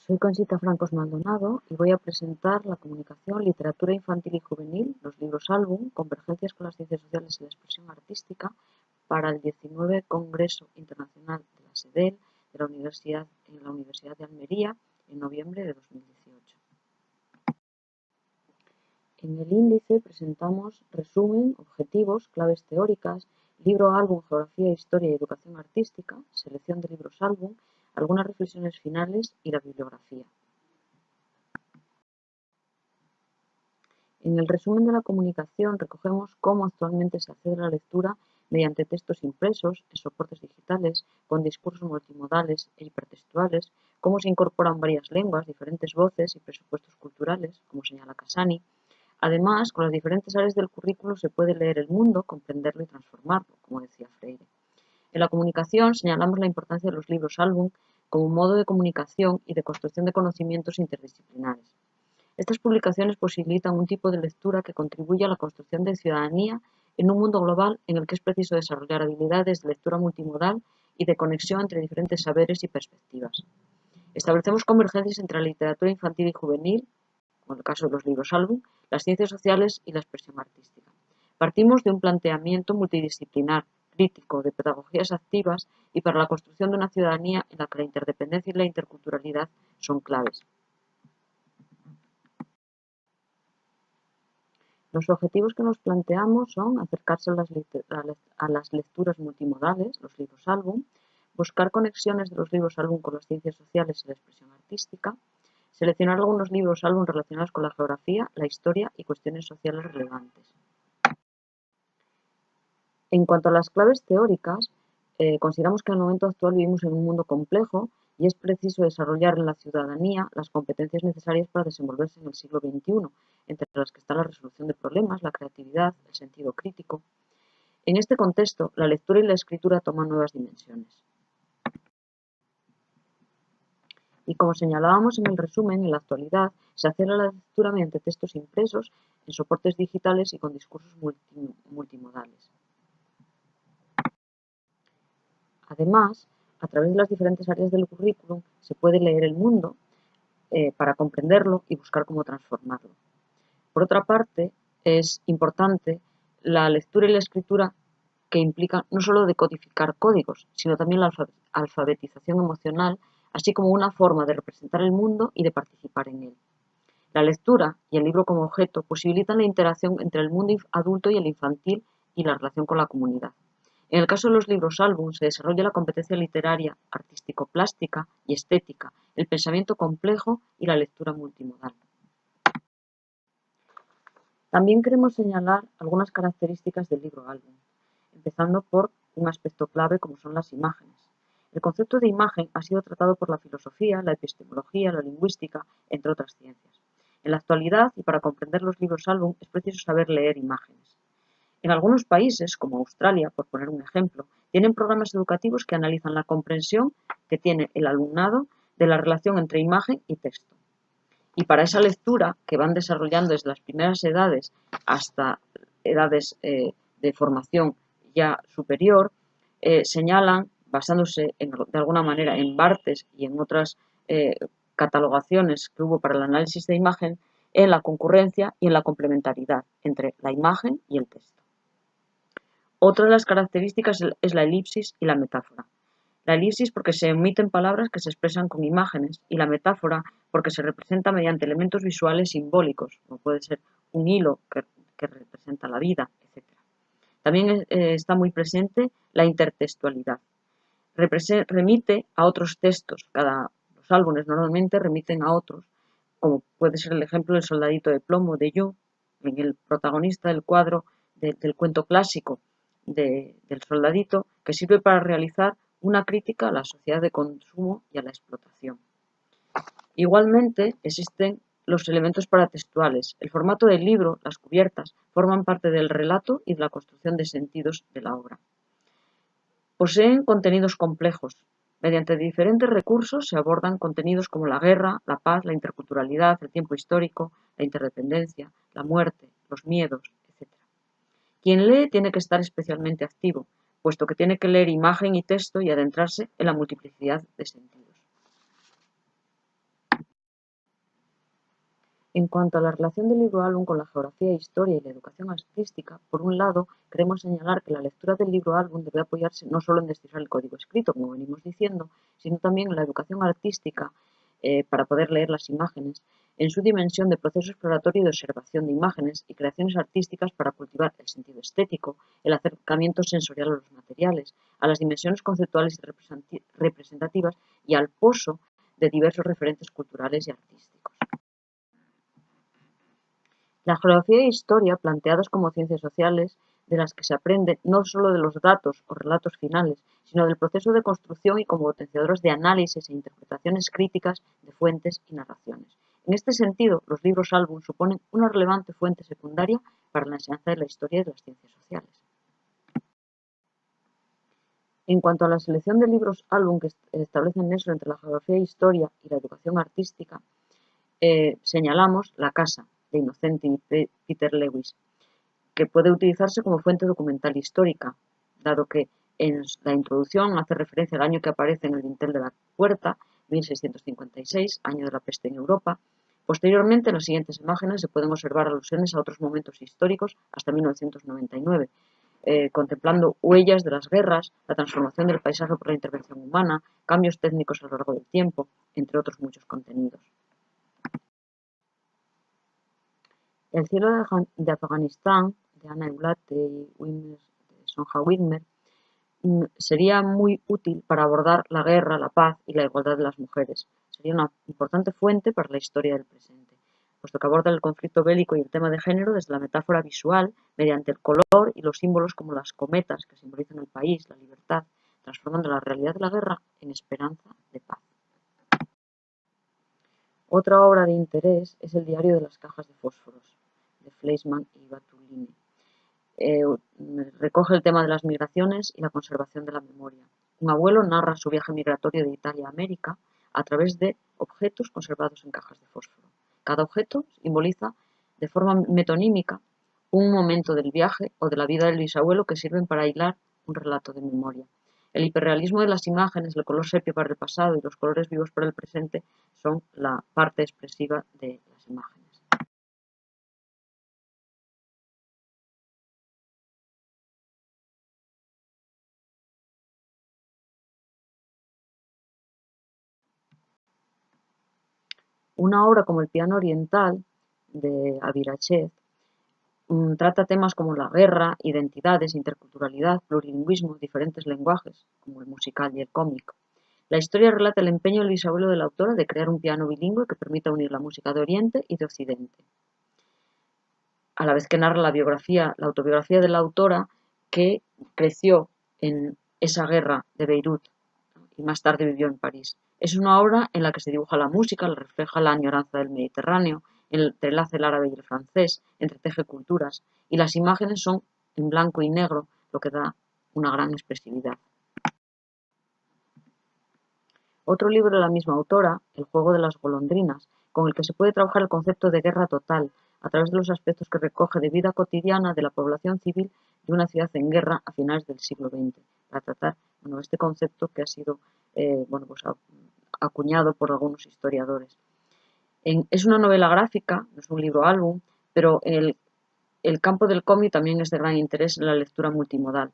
Soy Conchita Francos Maldonado y voy a presentar la comunicación Literatura Infantil y Juvenil, los libros álbum, Convergencias con las Ciencias Sociales y la Expresión Artística para el 19 Congreso Internacional de la SEDEL de la Universidad de Almería en noviembre de 2018. En el índice presentamos resumen, objetivos, claves teóricas, libro álbum, geografía, historia y educación artística, selección de libros álbum, algunas reflexiones finales y la bibliografía. En el resumen de la comunicación recogemos cómo actualmente se accede a la lectura mediante textos impresos, en soportes digitales, con discursos multimodales e hipertextuales, cómo se incorporan varias lenguas, diferentes voces y presupuestos culturales, como señala Casani. Además, con las diferentes áreas del currículo se puede leer el mundo, comprenderlo y transformarlo, como decía Freire. En la comunicación señalamos la importancia de los libros álbum como un modo de comunicación y de construcción de conocimientos interdisciplinares. Estas publicaciones posibilitan un tipo de lectura que contribuye a la construcción de ciudadanía en un mundo global en el que es preciso desarrollar habilidades de lectura multimodal y de conexión entre diferentes saberes y perspectivas. Establecemos convergencias entre la literatura infantil y juvenil, como en el caso de los libros álbum, las ciencias sociales y la expresión artística. Partimos de un planteamiento multidisciplinar, crítico, de pedagogías activas y para la construcción de una ciudadanía en la que la interdependencia y la interculturalidad son claves. Los objetivos que nos planteamos son acercarse a las lecturas multimodales, los libros álbum, buscar conexiones de los libros álbum con las ciencias sociales y la expresión artística, seleccionar algunos libros álbum relacionados con la geografía, la historia y cuestiones sociales relevantes. En cuanto a las claves teóricas, consideramos que en el momento actual vivimos en un mundo complejo y es preciso desarrollar en la ciudadanía las competencias necesarias para desenvolverse en el siglo XXI, entre las que está la resolución de problemas, la creatividad, el sentido crítico. En este contexto, la lectura y la escritura toman nuevas dimensiones. Y como señalábamos en el resumen, en la actualidad se accede a la lectura mediante textos impresos en soportes digitales y con discursos multimodales. Además, a través de las diferentes áreas del currículum se puede leer el mundo para comprenderlo y buscar cómo transformarlo. Por otra parte, es importante la lectura y la escritura que implican no solo decodificar códigos, sino también la alfabetización emocional, así como una forma de representar el mundo y de participar en él. La lectura y el libro como objeto posibilitan la interacción entre el mundo adulto y el infantil y la relación con la comunidad. En el caso de los libros álbum se desarrolla la competencia literaria, artístico-plástica y estética, el pensamiento complejo y la lectura multimodal. También queremos señalar algunas características del libro álbum, empezando por un aspecto clave como son las imágenes. El concepto de imagen ha sido tratado por la filosofía, la epistemología, la lingüística, entre otras ciencias. En la actualidad, y para comprender los libros álbum, es preciso saber leer imágenes. En algunos países, como Australia, por poner un ejemplo, tienen programas educativos que analizan la comprensión que tiene el alumnado de la relación entre imagen y texto. Y para esa lectura, que van desarrollando desde las primeras edades hasta edades de formación ya superior, señalan, basándose de alguna manera en Barthes y en otras catalogaciones que hubo para el análisis de imagen, en la concurrencia y en la complementariedad entre la imagen y el texto. Otra de las características es la elipsis y la metáfora. La elipsis porque se omiten palabras que se expresan con imágenes y la metáfora porque se representa mediante elementos visuales simbólicos, como puede ser un hilo que representa la vida, etc. También está muy presente la intertextualidad. Remite a otros textos. Los álbumes normalmente remiten a otros, como puede ser el ejemplo del Soldadito de plomo de Yu, en el protagonista del cuadro del cuento clásico del soldadito, que sirve para realizar una crítica a la sociedad de consumo y a la explotación. Igualmente, existen los elementos paratextuales. El formato del libro, las cubiertas, forman parte del relato y de la construcción de sentidos de la obra. Poseen contenidos complejos. Mediante diferentes recursos se abordan contenidos como la guerra, la paz, la interculturalidad, el tiempo histórico, la interdependencia, la muerte, los miedos, etc. Quien lee tiene que estar especialmente activo, puesto que tiene que leer imagen y texto y adentrarse en la multiplicidad de sentidos. En cuanto a la relación del libro-álbum con la geografía, historia y la educación artística, por un lado, queremos señalar que la lectura del libro-álbum debe apoyarse no solo en descifrar el código escrito, como venimos diciendo, sino también en la educación artística, para poder leer las imágenes, en su dimensión de proceso exploratorio y de observación de imágenes y creaciones artísticas para cultivar el sentido estético, el acercamiento sensorial a los materiales, a las dimensiones conceptuales y representativas y al pozo de diversos referentes culturales y artísticos. La geografía e historia, planteadas como ciencias sociales, de las que se aprende no solo de los datos o relatos finales, sino del proceso de construcción y como potenciadores de análisis e interpretaciones críticas de fuentes y narraciones. En este sentido, los libros álbum suponen una relevante fuente secundaria para la enseñanza de la historia y de las ciencias sociales. En cuanto a la selección de libros álbum que establecen nexo entre la geografía e historia y la educación artística, señalamos La casa, de Innocenti y Peter Lewis, que puede utilizarse como fuente documental histórica, dado que en la introducción hace referencia al año que aparece en el dintel de la puerta, 1656, año de la peste en Europa. Posteriormente, en las siguientes imágenes se pueden observar alusiones a otros momentos históricos hasta 1999, contemplando huellas de las guerras, la transformación del paisaje por la intervención humana, cambios técnicos a lo largo del tiempo, entre otros muchos contenidos. El cielo de Afganistán, de Anna Eulate y Sonja Widmer, sería muy útil para abordar la guerra, la paz y la igualdad de las mujeres. Sería una importante fuente para la historia del presente, puesto que aborda el conflicto bélico y el tema de género desde la metáfora visual, mediante el color y los símbolos como las cometas que simbolizan el país, la libertad, transformando la realidad de la guerra en esperanza de paz. Otra obra de interés es el diario de las cajas de fósforos, de Fleischmann y Batulini. Recoge el tema de las migraciones y la conservación de la memoria. Un abuelo narra su viaje migratorio de Italia a América a través de objetos conservados en cajas de fósforo. Cada objeto simboliza de forma metonímica un momento del viaje o de la vida del bisabuelo que sirven para hilar un relato de memoria. El hiperrealismo de las imágenes, el color sepia para el pasado y los colores vivos para el presente son la parte expresiva de las imágenes. Una obra como El piano oriental, de Abirached, trata temas como la guerra, identidades, interculturalidad, plurilingüismo, diferentes lenguajes, como el musical y el cómic. La historia relata el empeño del bisabuelo de la autora de crear un piano bilingüe que permita unir la música de Oriente y de Occidente, a la vez que narra la autobiografía de la autora, que creció en esa guerra de Beirut y más tarde vivió en París. Es una obra en la que se dibuja la música, refleja la añoranza del Mediterráneo, entrelaza el árabe y el francés, entreteje culturas, y las imágenes son en blanco y negro, lo que da una gran expresividad. Otro libro de la misma autora, El juego de las golondrinas, con el que se puede trabajar el concepto de guerra total, a través de los aspectos que recoge de vida cotidiana de la población civil de una ciudad en guerra a finales del siglo XX, para tratar este concepto que ha sido acuñado por algunos historiadores. Es una novela gráfica, no es un libro álbum, pero el campo del cómic también es de gran interés en la lectura multimodal.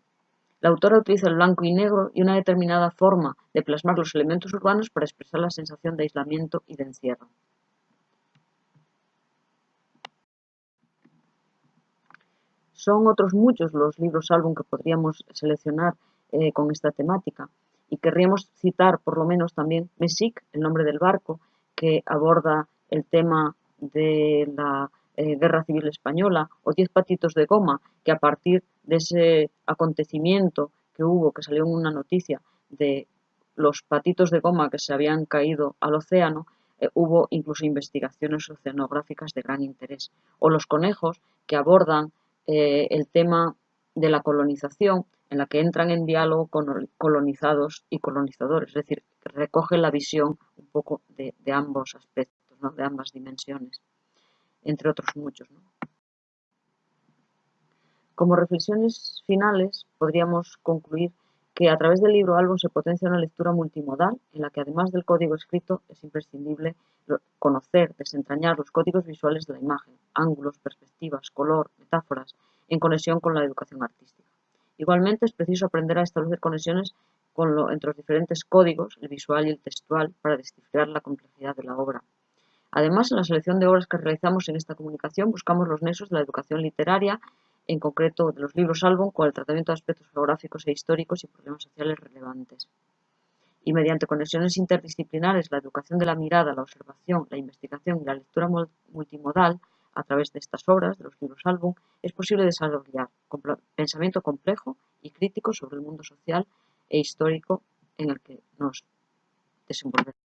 La autora utiliza el blanco y negro y una determinada forma de plasmar los elementos urbanos para expresar la sensación de aislamiento y de encierro. Son otros muchos los libros álbum que podríamos seleccionar con esta temática, y querríamos citar por lo menos también Messic, El nombre del barco, que aborda el tema de la Guerra Civil Española, o 10 patitos de goma, que a partir de ese acontecimiento que hubo, que salió en una noticia de los patitos de goma que se habían caído al océano, hubo incluso investigaciones oceanográficas de gran interés. O Los conejos, que abordan el tema de la colonización, en la que entran en diálogo con colonizados y colonizadores, es decir, recoge la visión un poco de ambos aspectos, ¿no? De ambas dimensiones, entre otros muchos, ¿no? Como reflexiones finales, podríamos concluir que a través del libro álbum se potencia una lectura multimodal en la que además del código escrito es imprescindible conocer, desentrañar los códigos visuales de la imagen, ángulos, perspectivas, color, metáforas, en conexión con la educación artística. Igualmente es preciso aprender a establecer conexiones entre los diferentes códigos, el visual y el textual, para descifrar la complejidad de la obra. Además, en la selección de obras que realizamos en esta comunicación buscamos los nexos de la educación literaria, en concreto de los libros álbum, con el tratamiento de aspectos geográficos e históricos y problemas sociales relevantes. Y mediante conexiones interdisciplinares, la educación de la mirada, la observación, la investigación y la lectura multimodal, a través de estas obras, de los libros álbum, es posible desarrollar pensamiento complejo y crítico sobre el mundo social e histórico en el que nos desenvolvemos.